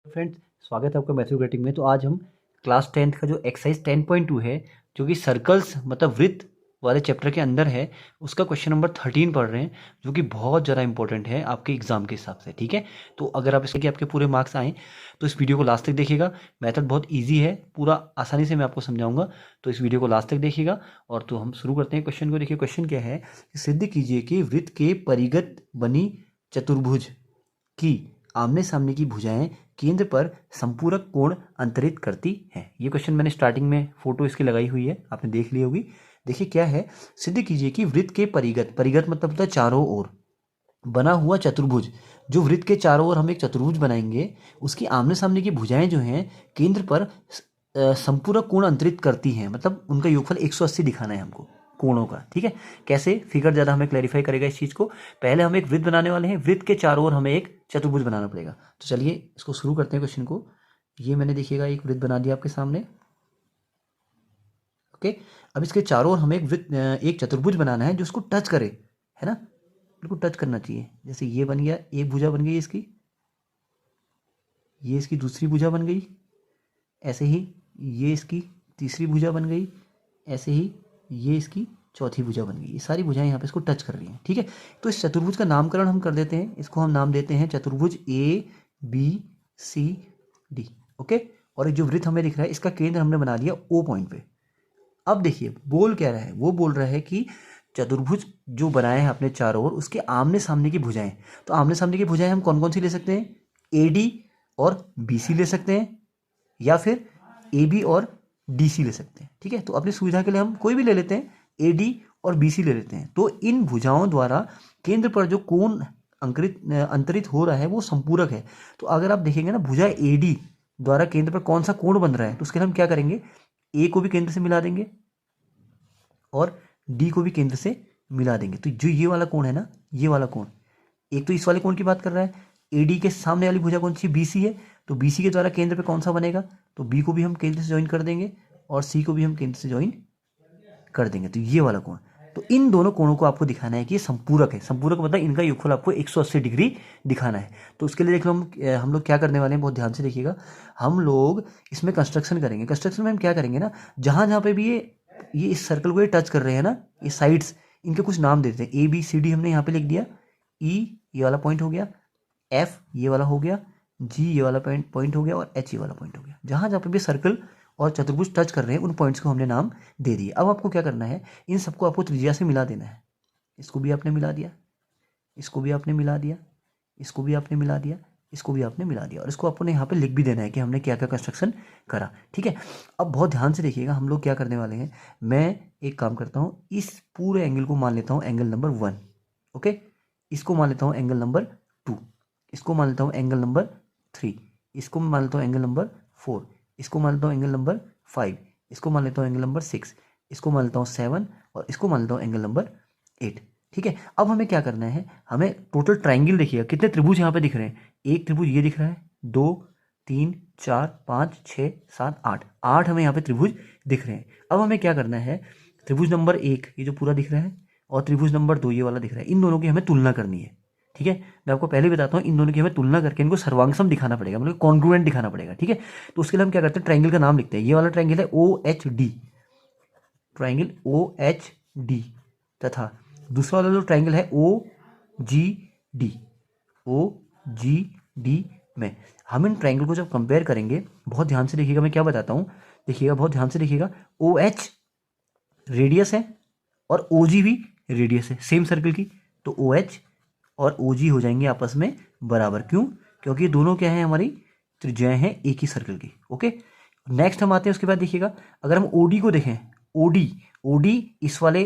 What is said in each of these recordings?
Friends, स्वागत है आपका मैथ्योग्रेटिक में। तो आज हम क्लास 10th का जो एक्सरसाइज 10.2 है, जो कि सर्कल्स मतलब वृत्त वाले चैप्टर के अंदर है, उसका क्वेश्चन नंबर 13 पढ़ रहे हैं, जो कि बहुत ज़्यादा इंपॉर्टेंट है आपके एग्जाम के हिसाब से। ठीक है, तो अगर आप इसके आपके पूरे मार्क्स आएँ तो इस वीडियो को लास्ट तक देखिएगा। मेथड बहुत ईजी है, पूरा आसानी से मैं आपको समझाऊंगा, तो इस वीडियो को लास्ट तक देखिएगा। और तो हम शुरू करते हैं क्वेश्चन को। देखिए क्वेश्चन क्या है कि सिद्ध कीजिए कि वृत्त के परिगत बनी चतुर्भुज की आमने सामने की भुजाएं केंद्र पर संपूरक कोण अंतरित करती हैं। ये क्वेश्चन मैंने स्टार्टिंग में फोटो इसकी लगाई हुई है, आपने देख ली होगी। देखिए क्या है, सिद्ध कीजिए कि वृत्त के परिगत, परिगत मतलब होता है चारों ओर बना हुआ चतुर्भुज, जो वृत्त के चारों ओर हम एक चतुर्भुज बनाएंगे, उसकी आमने सामने की भुजाएं जो हैं केंद्र पर संपूरक कोण अंतरित करती हैं, मतलब उनका योगफल 180 दिखाना है हमको कोणों का। ठीक है, कैसे फिगर ज़्यादा हमें क्लैरिफाई करेगा इस चीज़ को। पहले हम एक वृत्त बनाने वाले हैं, वृत्त के चारों ओर हमें एक चतुर्भुज बनाना पड़ेगा। तो चलिए इसको शुरू करते हैं क्वेश्चन को। ये मैंने देखिएगा एक वृत्त बना दिया आपके सामने। ओके, अब इसके चारों ओर हमें एक चतुर्भुज बनाना है जो उसको टच करे, है ना, बिल्कुल टच करना चाहिए। जैसे ये बन गया, एक भुजा बन गई इसकी, ये इसकी दूसरी भुजा बन गई, ऐसे ही ये इसकी तीसरी भुजा बन गई, ऐसे ही ये इसकी चौथी भुजा बन गई। ये सारी भुजाएं यहाँ पे इसको टच कर रही हैं। ठीक है, तो इस चतुर्भुज का नामकरण हम कर देते हैं। इसको हम नाम देते हैं चतुर्भुज ABCD। ओके, और जो वृत्त हमें दिख रहा है इसका केंद्र हमने बना लिया O पॉइंट पे। अब देखिए बोल क्या रहा है, वो बोल रहा है कि चतुर्भुज जो बनाए हैं अपने चारों ओर, उसके आमने सामने की भुजाएं। तो आमने सामने की भुजाएं हम कौन कौन सी ले सकते हैं? AD और BC ले सकते हैं, या फिर AB और DC ले सकते हैं। ठीक है, तो अपनी सुविधा के लिए हम कोई भी ले लेते हैं, AD और BC ले लेते हैं। तो इन भुजाओं द्वारा केंद्र पर जो कोण अंतरित हो रहा है वो संपूरक है। तो अगर आप देखेंगे ना, भुजा AD द्वारा केंद्र पर कौन सा कोण बन रहा है, तो उसके लिए हम क्या करेंगे, A को भी केंद्र से मिला देंगे और D को भी केंद्र से मिला देंगे। तो जो ये वाला कोण है ना, ये वाला कोण, एक तो इस वाले कोण की बात कर रहा है, AD के सामने वाली भुजा कौन सी? BC है। तो BC के द्वारा केंद्र पे कौन सा बनेगा? तो B को भी हम केंद्र से ज्वाइन कर देंगे और C को भी हम केंद्र से ज्वाइन कर देंगे। तो ये वाला कोण, तो इन दोनों कोणों को आपको दिखाना है कि ये संपूरक है। संपूरक मतलब इनका योगफल आपको 180 डिग्री दिखाना है। तो उसके लिए देख लो हम लोग क्या करने वाले हैं, बहुत ध्यान से देखिएगा। हम लोग इसमें कंस्ट्रक्शन करेंगे। कंस्ट्रक्शन में हम क्या करेंगे ना, जहाँ जहाँ पे भी ये इस सर्कल को ये टच कर रहे हैं ना, ये साइड्स, इनके कुछ नाम देते हैं। ABCD हमने यहाँ पे लिख दिया, E ये वाला पॉइंट हो गया, F ये वाला हो गया, G ये वाला पॉइंट हो गया और H ये वाला पॉइंट हो गया। जहाँ जहाँ पे भी सर्कल और चतुर्भुज टच कर रहे हैं उन पॉइंट्स को हमने नाम दे दिए। अब आपको क्या करना है, इन सबको आपको त्रिज्या से मिला देना है। इसको भी आपने मिला दिया, इसको भी आपने मिला दिया, इसको भी आपने मिला दिया, इसको भी आपने मिला दिया, और इसको आपने यहाँ पे लिख भी देना है कि हमने क्या क्या कंस्ट्रक्शन करा। ठीक है, अब बहुत ध्यान से देखिएगा, हम लोग क्या करने वाले हैं। मैं एक काम करता हूँ, इस पूरे एंगल को मान लेता हूँ एंगल नंबर 1। ओके, इसको मान लेता हूँ एंगल नंबर 2, इसको मान लेता हूँ एंगल नंबर 3, इसको मान लेता हूँ एंगल नंबर 4, इसको मान लेता हूँ एंगल नंबर 5, इसको मान लेता हूँ एंगल नंबर 6, इसको मान लेता हूँ 7 और इसको मान लेता हूँ एंगल नंबर 8। ठीक है, अब हमें क्या करना है, हमें टोटल ट्राइंगल देखिएगा, कितने त्रिभुज यहाँ पे दिख रहे हैं। एक त्रिभुज ये दिख रहा है, 2 3 4 5 6 7 8, 8 हमें यहाँ पे त्रिभुज दिख रहे हैं। अब हमें क्या करना है, त्रिभुज नंबर 1 ये जो पूरा दिख रहा है और त्रिभुज नंबर 2 ये वाला दिख रहा है, इन दोनों की हमें तुलना करनी है। ठीक है, मैं आपको पहले बताता हूँ, इन दोनों की हमें तुलना करके इनको सर्वांगसम दिखाना पड़ेगा, मतलब कॉन्ग्रुएंट दिखाना पड़ेगा। ठीक है, तो उसके लिए हम क्या करते हैं, ट्राइंगल का नाम लिखते हैं। ये वाला ट्राइंगल है OHD, ट्राइंगल OHD, तथा दूसरा वाला जो ट्राइंगल है OGD, OGD में हम इन ट्राइंगल को जब कंपेयर करेंगे, बहुत ध्यान से देखिएगा मैं क्या बताता हूँ, देखिएगा बहुत ध्यान से देखिएगा। OH रेडियस है और OG भी रेडियस है सेम सर्कल की, तो OH और OG हो जाएंगे आपस में बराबर। क्यों? क्योंकि दोनों क्या है, हमारी त्रिज्याएं हैं एक ही सर्कल की। ओके, नेक्स्ट हम आते हैं, उसके बाद देखिएगा अगर हम OD को देखें, OD इस वाले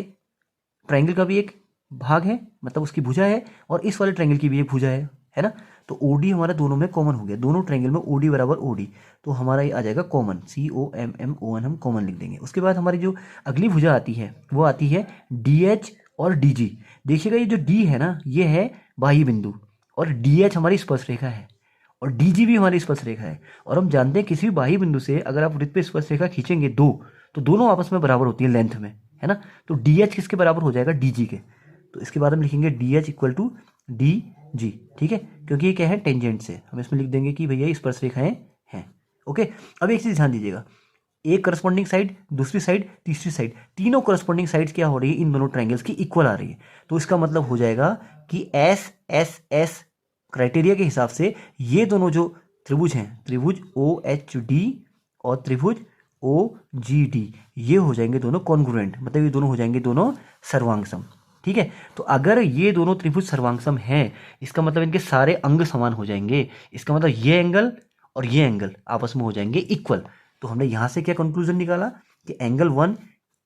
ट्राइंगल का भी एक भाग है, मतलब उसकी भुजा है, और इस वाले ट्राइंगल की भी एक भुजा है ना। तो OD हमारा दोनों में कॉमन हो गया, दोनों ट्राइंगल में OD बराबर OD, तो हमारा ये आ जाएगा कॉमन, COMMON हम कॉमन लिख देंगे। उसके बाद हमारी जो अगली भुजा आती है वो आती है DH और DG। देखिएगा ये जो D है ना, ये है बाह्य बिंदु, और DH हमारी स्पर्श रेखा है, और DG भी हमारी स्पर्श रेखा है। और हम जानते हैं किसी भी बाह्य बिंदु से अगर आप वृत्त पे स्पर्श रेखा खींचेंगे दो, तो दोनों आपस में बराबर होती है लेंथ में, है ना। तो DH किसके बराबर हो जाएगा? DG के। तो इसके बाद हम लिखेंगे DH इक्वल टू जी, ठीक है, क्योंकि ये क्या है, टेंजेंट से हम इसमें लिख देंगे कि भैया स्पर्श रेखाएं हैं। ओके, अब एक चीज़ ध्यान दीजिएगा, एक करस्पॉन्डिंग साइड, दूसरी साइड, तीसरी साइड, तीनों करस्पॉन्डिंग साइड्स क्या हो रही है, इन दोनों ट्रायंगल्स की इक्वल आ रही है। तो इसका मतलब हो जाएगा कि एस एस एस क्राइटेरिया के हिसाब से ये दोनों जो त्रिभुज हैं, त्रिभुज ओ एच डी और त्रिभुज ओ जी डी, ये हो जाएंगे दोनों कॉन्ग्रुएंट, मतलब ये दोनों हो जाएंगे दोनों सर्वांगसम। ठीक है, तो अगर ये दोनों त्रिभुज सर्वांगसम हैं, इसका मतलब इनके सारे अंग समान हो जाएंगे। इसका मतलब ये एंगल और ये एंगल आपस में हो जाएंगे इक्वल। तो हमने यहां से क्या कंक्लूजन निकाला कि एंगल 1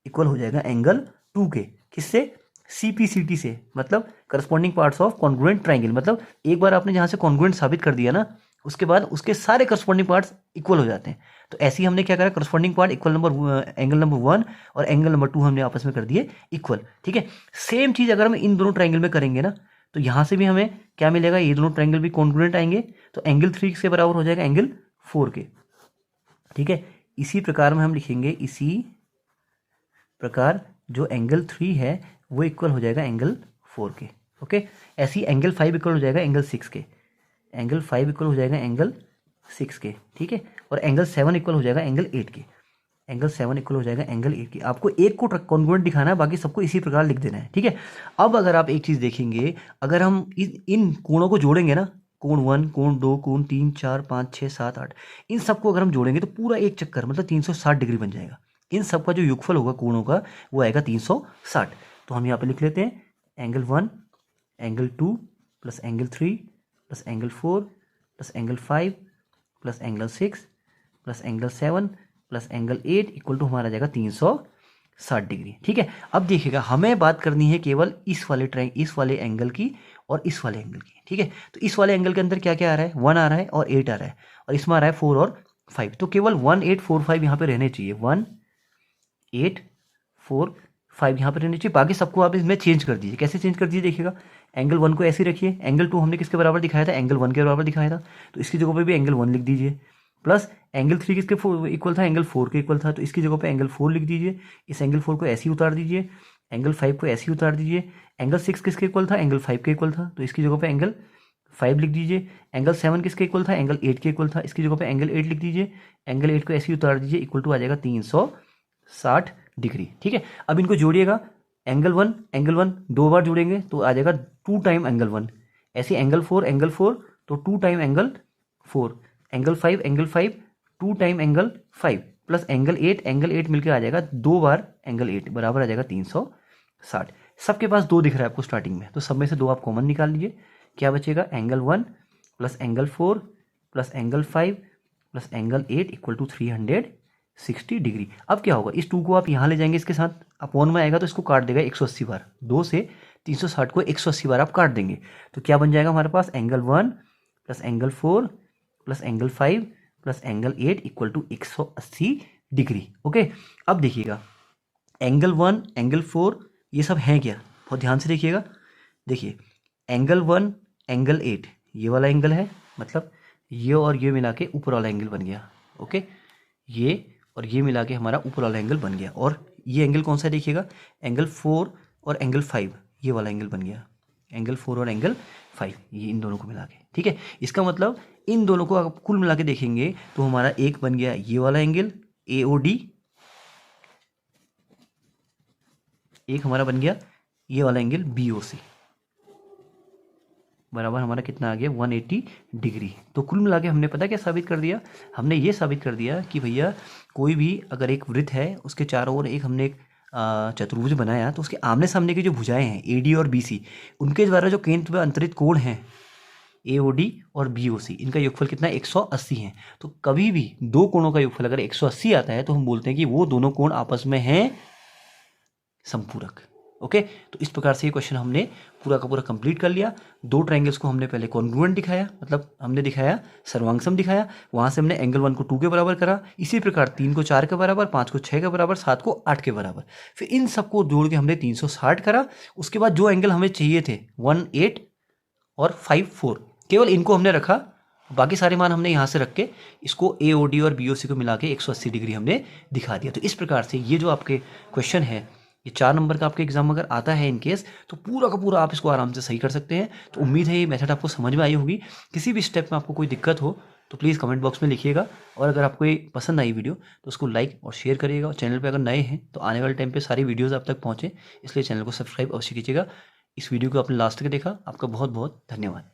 इक्वल हो जाएगा एंगल 2 के। किससे? CPCT से, मतलब corresponding parts of congruent triangle. मतलब एक बार आपने जहां से कॉन्ग्रुएंट साबित कर दिया ना, उसके बाद उसके सारे करस्पॉन्डिंग पार्ट्स इक्वल हो जाते हैं। तो ऐसे ही हमने क्या करा, corresponding part equal number, angle number 1 और एंगल नंबर 2 हमने आपस में कर दिए इक्वल। ठीक है, सेम चीज अगर हम इन दोनों ट्राइंगल में करेंगे ना, तो यहां से भी हमें क्या मिलेगा, ये दोनों ट्राइंगल भी कॉन्ग्रुएंट आएंगे। तो एंगल 3 के बराबर हो जाएगा एंगल 4 के। ठीक है, इसी प्रकार में हम लिखेंगे, इसी प्रकार जो एंगल 3 है वो इक्वल हो जाएगा एंगल 4 के। ओके, ऐसे ही एंगल 5 इक्वल हो जाएगा एंगल 6 के, एंगल 5 इक्वल हो जाएगा एंगल 6 के। ठीक है, और एंगल 7 इक्वल हो जाएगा एंगल 8 के, एंगल 7 इक्वल हो जाएगा एंगल 8 के। आपको एक को कॉन्ग्रुएंट दिखाना है, बाकी सबको इसी प्रकार लिख देना है। ठीक है, अब अगर आप एक चीज देखेंगे, अगर हम इन कोणों को जोड़ेंगे ना, कोण 1, कोण 2, कोण 3, 4, 5, 6, 7, 8, इन सबको अगर हम जोड़ेंगे तो पूरा एक चक्कर मतलब 360 डिग्री बन जाएगा। इन सब का जो योगफल होगा कोणों का वो आएगा 360। तो हम यहाँ पे लिख लेते हैं angle 1, angle 2 plus angle 3 plus angle 4 plus angle 5 plus angle 6 plus angle 7 plus angle 8 equal to हमारा जाएगा 360 डिग्री। ठीक है, अब देखिएगा हमें बात करनी है केवल इस वाले एंगल की और इस वाले एंगल की। ठीक है, तो इस वाले एंगल के अंदर क्या क्या आ रहा है, 1 आ रहा है और 8 आ रहा है, और इसमें आ रहा है 4 और 5। तो केवल 1, 8, 4, 5 यहाँ पे रहने चाहिए, 1, 8, 4, 5 यहाँ पे रहने चाहिए। बाकी सबको आप इसमें चेंज कर दीजिए। कैसे चेंज कर दीजिए, देखिएगा एंगल 1 को ऐसे रखिए, एंगल 2 हमने किसके बराबर दिखाया था, एंगल 1 के बराबर दिखाया था, तो इसकी जगह पे भी एंगल 1 लिख दीजिए। प्लस एंगल 3 किसके इक्वल था, एंगल 4 के इक्वल था, तो इसकी जगह पे एंगल 4 लिख दीजिए। इस एंगल 4 को ऐसे ही उतार दीजिए, एंगल 5 को ऐसे ही उतार दीजिए। एंगल 6 किसके इक्वल था, एंगल 5 के इक्वल था, तो इसकी जगह पे एंगल 5 लिख दीजिए। एंगल 7 किसके इक्वल था, एंगल 8 के इक्वल था, इसकी जगह पे एंगल 8 लिख दीजिए। एंगल 8 को ऐसे ही उतार दीजिए, इक्वल टू आ जाएगा 360 डिग्री। ठीक है, अब इनको जोड़िएगा, एंगल 1 दो बार जोड़ेंगे तो आ जाएगा 2 टाइम एंगल 1। ऐसे एंगल 4 तो 2 time angle 4। Angle 5 2 time angle 5 plus angle 8 मिलकर आ जाएगा 2 बार एंगल 8 बराबर आ जाएगा 360। सबके पास 2 दिख रहा है आपको स्टार्टिंग में, तो सब में से 2 आप कॉमन निकाल लीजिए। क्या बचेगा, angle 1 plus angle 4 plus angle 5 plus angle 8 equal to 360 degree. अब क्या होगा, इस 2 को आप यहाँ ले जाएंगे, इसके साथ अपॉन में आएगा तो इसको काट देगा 180 बार। 2 से 360 को 180 बार आप काट देंगे, तो क्या बन जाएगा हमारे पास, angle 1 plus angle 4 plus angle 5 plus angle 8 equal to 180 degree. Okay, अब देखिएगा एंगल 1 एंगल 4 ये सब हैं क्या, बहुत ध्यान से देखिएगा। देखिए एंगल 1 एंगल 8 ये वाला एंगल है, मतलब ये और ये मिला के ऊपर वाला एंगल बन गया। ओके, ये और ये मिला के हमारा ऊपर वाला एंगल बन गया। और ये एंगल कौन सा है, देखिएगा एंगल 4 और एंगल 5 ये वाला एंगल बन गया। एंगल 4 और एंगल 5 ये इन दोनों को मिला के। ठीक है, इसका मतलब इन दोनों को आप कुल मिला के देखेंगे तो हमारा एक बन गया ये वाला एंगल AOD, एक हमारा बन गया ये वाला एंगल BOC, बराबर हमारा कितना आ गया 180 डिग्री। तो कुल मिला के हमने पता क्या साबित कर दिया, हमने ये साबित कर दिया कि भैया कोई भी अगर एक वृत्त है उसके चारों ओर एक हमने एक चतुर्भुज बनाया, तो उसके आमने सामने की जो भुजाएं हैं AD और BC, उनके द्वारा जो केंद्र में अंतरित कोण हैं AOD और BOC, इनका योगफल कितना 180 है। तो कभी भी दो कोणों का योगफल अगर 180 आता है तो हम बोलते हैं कि वो दोनों कोण आपस में हैं समपूरक। ओके, तो इस प्रकार से ये क्वेश्चन हमने पूरा का पूरा कंप्लीट कर लिया। 2 ट्रायंगल्स को हमने पहले कॉन्ग्रुएंट दिखाया, मतलब हमने दिखाया सर्वांगसम दिखाया, वहां से हमने एंगल 1 को 2 के बराबर करा, इसी प्रकार 3 को 4 के बराबर, 5 को 6 के बराबर, 7 को 8 के बराबर, फिर इन सबको जोड़ के हमने 360 करा। उसके बाद जो एंगल हमें चाहिए थे 1, 8 और 5, 4, केवल इनको हमने रखा, बाकी सारे मान हमने यहाँ से रख के इसको AOD और BOC को मिला के 180 डिग्री हमने दिखा दिया। तो इस प्रकार से ये जो आपके क्वेश्चन है ये 4 नंबर का आपके एग्जाम अगर आता है इन केस, तो पूरा का पूरा आप इसको आराम से सही कर सकते हैं। तो उम्मीद है ये मेथड आपको समझ में आई होगी। किसी भी स्टेप में आपको कोई दिक्कत हो तो प्लीज़ कमेंट बॉक्स में लिखिएगा, और अगर आपको ये पसंद आई वीडियो तो उसको लाइक और शेयर करिएगा, और चैनल पे अगर नए हैं तो आने वाले टाइम पे सारी वीडियोस आप तक पहुँचे, इसलिए चैनल को सब्सक्राइब अवश्य कीजिएगा। इस वीडियो को आपने लास्ट तक देखा, आपका बहुत बहुत धन्यवाद।